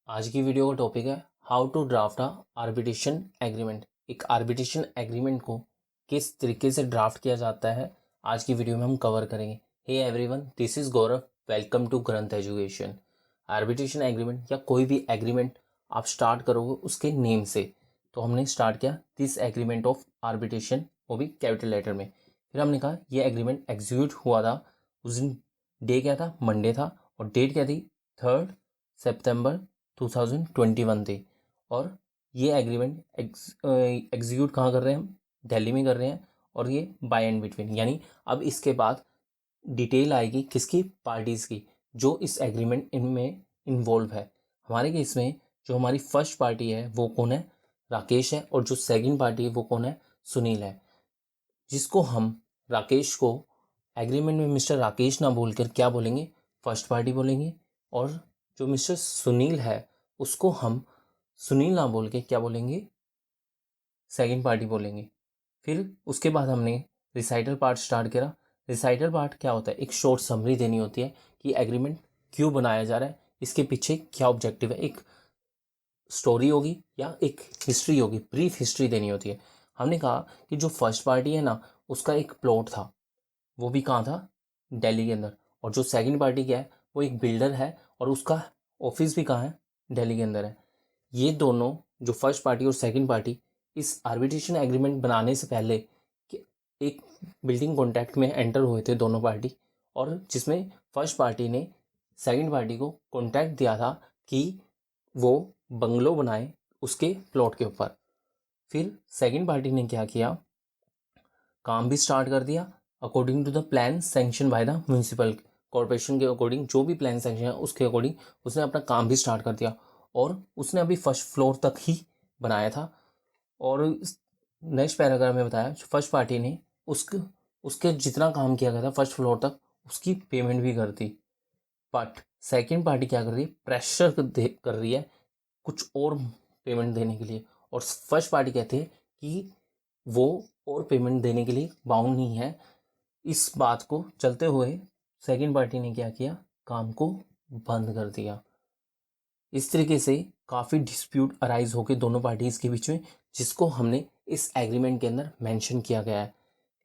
आज की वीडियो का टॉपिक है how to draft arbitration agreement. एक आर्बिट्रेशन एग्रीमेंट को किस तरीके से ड्राफ्ट किया जाता है आज की वीडियो में हम कवर करेंगे। Hey everyone, this is Gaurav, welcome to Granth education. Arbitration agreement या कोई भी एग्रीमेंट आप स्टार्ट करोगे उसके नेम से, तो हमने स्टार्ट किया दिस एग्रीमेंट ऑफ आर्बिट्रेशन, वो भी कैपिटल लेटर में। फिर हमने कहा ये एग्रीमेंट एग्जीक्यूट हुआ था, उस दिन डे क्या था, मंडे था, और डेट क्या थी, 3 सितंबर 2021 थी। और ये एग्रीमेंट एग्जीक्यूट कहाँ कर रहे हैं हम, दिल्ली में कर रहे हैं। और ये बाय एंड बिटवीन, यानी अब इसके बाद डिटेल आएगी किसकी, पार्टीज़ की जो इस एग्रीमेंट इनमें इन्वॉल्व है। हमारे केस में जो हमारी फर्स्ट पार्टी है वो कौन है, राकेश है, और जो सेकंड पार्टी है वो कौन है, सुनील है। जिसको हम राकेश को एग्रीमेंट में मिस्टर राकेश ना बोलकर क्या बोलेंगे, फर्स्ट पार्टी बोलेंगे। और जो मिस्टर सुनील है उसको हम सुनील ना बोल के क्या बोलेंगे, सेकंड पार्टी बोलेंगे। फिर उसके बाद हमने रिसाइटल पार्ट स्टार्ट करा। रिसाइटल पार्ट क्या होता है, एक शॉर्ट समरी देनी होती है कि एग्रीमेंट क्यों बनाया जा रहा है, इसके पीछे क्या ऑब्जेक्टिव है। एक स्टोरी होगी या एक हिस्ट्री होगी, ब्रीफ हिस्ट्री देनी होती है। हमने कहा कि जो फर्स्ट पार्टी है ना, उसका एक प्लॉट था, वो भी कहाँ था, दिल्ली के अंदर। और जो सेकंड पार्टी क्या है, वो एक बिल्डर है और उसका ऑफिस भी कहाँ है, दिल्ली के अंदर है। ये दोनों, जो फर्स्ट पार्टी और सेकंड पार्टी, इस आर्बिट्रेशन एग्रीमेंट बनाने से पहले कि एक बिल्डिंग कॉन्ट्रैक्ट में एंटर हुए थे दोनों पार्टी, और जिसमें फर्स्ट पार्टी ने सेकंड पार्टी को कॉन्ट्रैक्ट दिया था कि वो बंगलो बनाए उसके प्लॉट के ऊपर। फिर सेकंड पार्टी ने क्या किया, काम भी स्टार्ट कर दिया according to the plan sanction by the municipal corporation के अकॉर्डिंग। जो भी प्लान सैंक्शन है उसके अकॉर्डिंग उसने अपना काम भी स्टार्ट कर दिया, और उसने अभी फर्स्ट फ्लोर तक ही बनाया था। और नेक्स्ट पैराग्राफ में बताया फर्स्ट पार्टी ने उसके उसके जितना काम किया गया था फर्स्ट फ्लोर तक उसकी पेमेंट भी कर दी। बट सेकेंड पार्टी क्या कर रही है, प्रेशर कर रही है कुछ और पेमेंट देने के लिए। और फर्स्ट पार्टी कहते हैं कि वो और पेमेंट देने के लिए बाउंड नहीं है। इस बात को चलते हुए सेकंड पार्टी ने क्या किया, काम को बंद कर दिया। इस तरीके से काफ़ी डिस्प्यूट अराइज होकर दोनों पार्टीज़ के बीच में, जिसको हमने इस एग्रीमेंट के अंदर मेंशन किया गया है।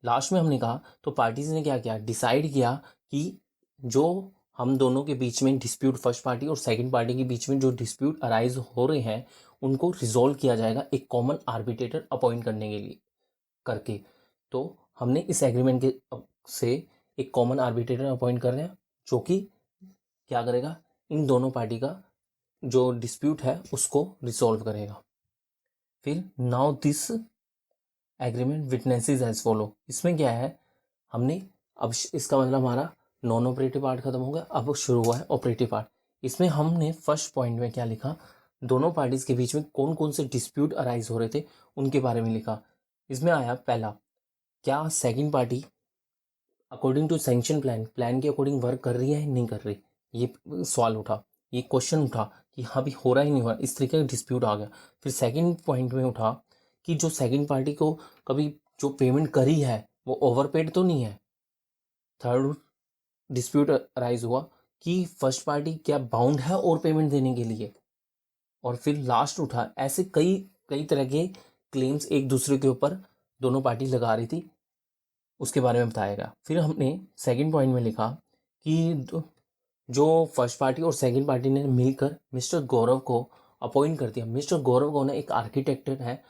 लास्ट में हमने कहा तो पार्टीज ने क्या किया, डिसाइड किया कि जो हम दोनों के बीच में डिस्प्यूट, फर्स्ट पार्टी और सेकंड पार्टी के बीच में जो डिस्प्यूट अराइज हो रहे हैं उनको रिजोल्व किया जाएगा एक कॉमन आर्बिट्रेटर अपॉइंट करने के लिए करके। तो हमने इस एग्रीमेंट के से एक कॉमन आर्बिट्रेटर अपॉइंट कर रहे हैं जो कि क्या करेगा, इन दोनों पार्टी का जो डिस्प्यूट है उसको रिजोल्व करेगा। फिर now this agreement witnesses as follow, इसमें क्या है, हमने अब इसका मतलब हमारा नॉन ऑपरेटिव पार्ट खत्म हो गया, अब शुरू हुआ है ऑपरेटिव पार्ट। इसमें हमने फर्स्ट पॉइंट में क्या लिखा, दोनों पार्टीज के बीच में कौन कौन से डिस्प्यूट अराइज हो रहे थे उनके बारे में लिखा। इसमें आया पहला, क्या second party according to sanction plan के अकॉर्डिंग वर्क कर रही है नहीं कर रही। ये सवाल उठा, ये क्वेश्चन उठा कि हाँ भी हो रहा ही नहीं हो रहा, इस तरीके का डिस्प्यूट आ गया। फिर सेकंड पॉइंट में उठा कि जो सेकंड पार्टी को कभी जो पेमेंट करी है वो ओवरपेड तो नहीं है। थर्ड डिस्प्यूट अराइज हुआ कि फर्स्ट पार्टी क्या बाउंड है और पेमेंट देने के लिए। और फिर लास्ट उठा, ऐसे कई कई तरह के क्लेम्स एक दूसरे के ऊपर दोनों पार्टी लगा रही थी, उसके बारे में बताएगा। फिर हमने सेकंड पॉइंट में लिखा कि जो फर्स्ट पार्टी और सेकंड पार्टी ने मिलकर मिस्टर गौरव को अपॉइंट कर दिया। मिस्टर गौरव को ना एक आर्किटेक्ट है,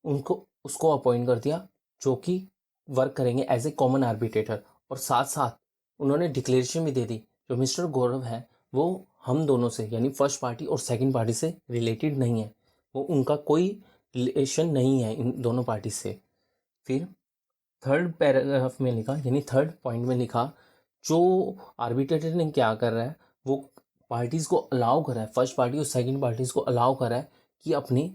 उनको उसको अपॉइंट कर दिया जो कि वर्क करेंगे एज ए कॉमन आर्बिट्रेटर। और साथ साथ उन्होंने डिक्लेरेशन भी दे दी, जो मिस्टर गौरव है वो हम दोनों से यानी फर्स्ट पार्टी और सेकंड पार्टी से रिलेटेड नहीं है, वो उनका कोई रिलेशन नहीं है इन दोनों पार्टी से। फिर थर्ड पैराग्राफ में लिखा, यानी थर्ड पॉइंट में लिखा, जो आर्बिट्रेटर ने क्या कर रहा है, वो पार्टीज़ को अलाउ कर रहा है, फर्स्ट पार्टी और सेकंड पार्टीज़ को अलाउ कर रहा है कि अपनी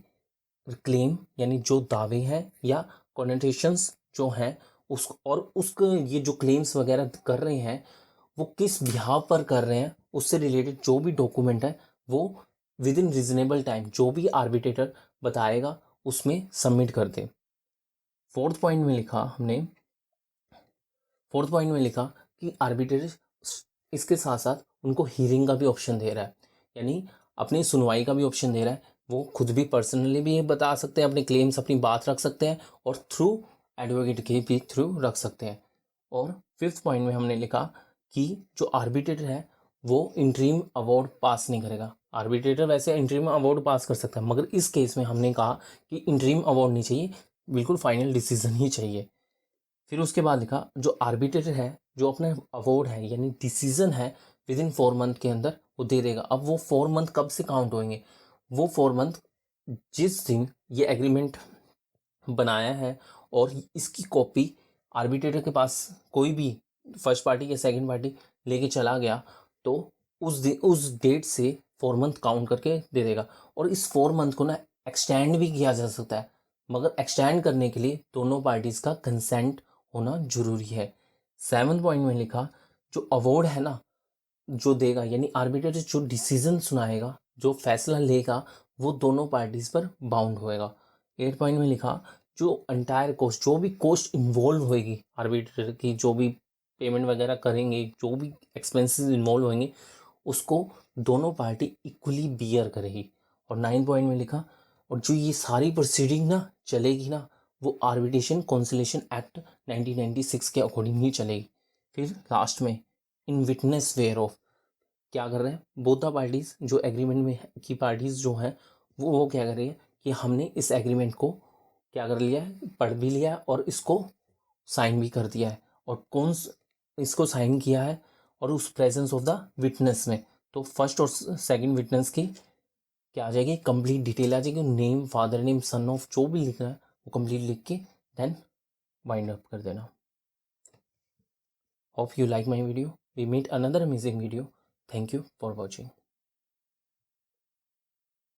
क्लेम यानी जो दावे हैं या कॉन्टेशंस जो हैं उस और उसको ये जो क्लेम्स वगैरह कर रहे हैं वो किस बिहाव पर कर रहे हैं, उससे रिलेटेड जो भी डॉक्यूमेंट है वो विद इन रीजनेबल टाइम जो भी आर्बिट्रेटर बताएगा उसमें सबमिट कर दे। फोर्थ पॉइंट में लिखा हमने, फोर्थ पॉइंट में लिखा कि आर्बिट्रेटर इसके साथ साथ उनको हियरिंग का भी ऑप्शन दे रहा है, यानी अपनी सुनवाई का भी ऑप्शन दे रहा है, वो खुद भी पर्सनली भी बता सकते हैं, अपने क्लेम्स अपनी बात रख सकते हैं और थ्रू एडवोकेट के भी थ्रू रख सकते हैं। और फिफ्थ पॉइंट में हमने लिखा कि जो आर्बिट्रेटर है वो इंटरिम अवार्ड पास नहीं करेगा। आर्बिट्रेटर वैसे इंटरिम अवार्ड पास कर सकता है, मगर इस केस में हमने कहा कि इंटरिम अवार्ड नहीं चाहिए, बिल्कुल फाइनल डिसीजन ही चाहिए। फिर उसके बाद लिखा जो आर्बिट्रेटर है जो अपना अवार्ड है यानी डिसीजन है विद इन 4 मंथ के अंदर वो दे देगा। अब वो 4 मंथ कब से काउंट होंगे? वो 4 मंथ जिस दिन ये एग्रीमेंट बनाया है और इसकी कॉपी आर्बिट्रेटर के पास कोई भी फर्स्ट पार्टी या सेकंड पार्टी लेके चला गया, तो उस दिन उस डेट से 4 मंथ काउंट करके दे देगा। और इस 4 मंथ को ना एक्सटेंड भी किया जा सकता है, मगर एक्सटेंड करने के लिए दोनों पार्टीज का कंसेंट होना जरूरी है। 7th पॉइंट में लिखा जो अवार्ड है ना जो देगा यानी आर्बिट्रेटर जो डिसीजन सुनाएगा जो फैसला लेगा वो दोनों पार्टीज पर बाउंड होएगा। 8 पॉइंट में लिखा जो अंटायर कॉस्ट जो भी कॉस्ट इन्वॉल्व होएगी आर्बिट्रेटर की, जो भी पेमेंट वगैरह करेंगे, जो भी एक्सपेंसेस इन्वॉल्व होंगे उसको दोनों पार्टी इक्वली बियर करेगी। और 9 पॉइंट में लिखा और जो ये सारी प्रोसीडिंग ना चलेगी ना वो आर्बिट्रेशन कॉन्सिलेशन एक्ट 1996 के अकॉर्डिंग ही चलेगी। फिर लास्ट में इन विटनेस वेयर ऑफ क्या कर रहे हैं बोथ द पार्टीज जो एग्रीमेंट में की पार्टीज जो हैं वो क्या कर रही है कि हमने इस एग्रीमेंट को क्या कर लिया है, पढ़ भी लिया है और इसको साइन भी कर दिया है। और कौन इसको साइन किया है और उस प्रेजेंस ऑफ द विटनेस में, तो फर्स्ट और सेकंड विटनेस की क्या आ जाएगी, कंप्लीट डिटेल आ जाएगी, name, father name, son of, जो भी लिखना है वो कंप्लीट लिख के देन वाइंड अप कर देना। Hope you like my video. We meet another amazing video. Thank you for watching.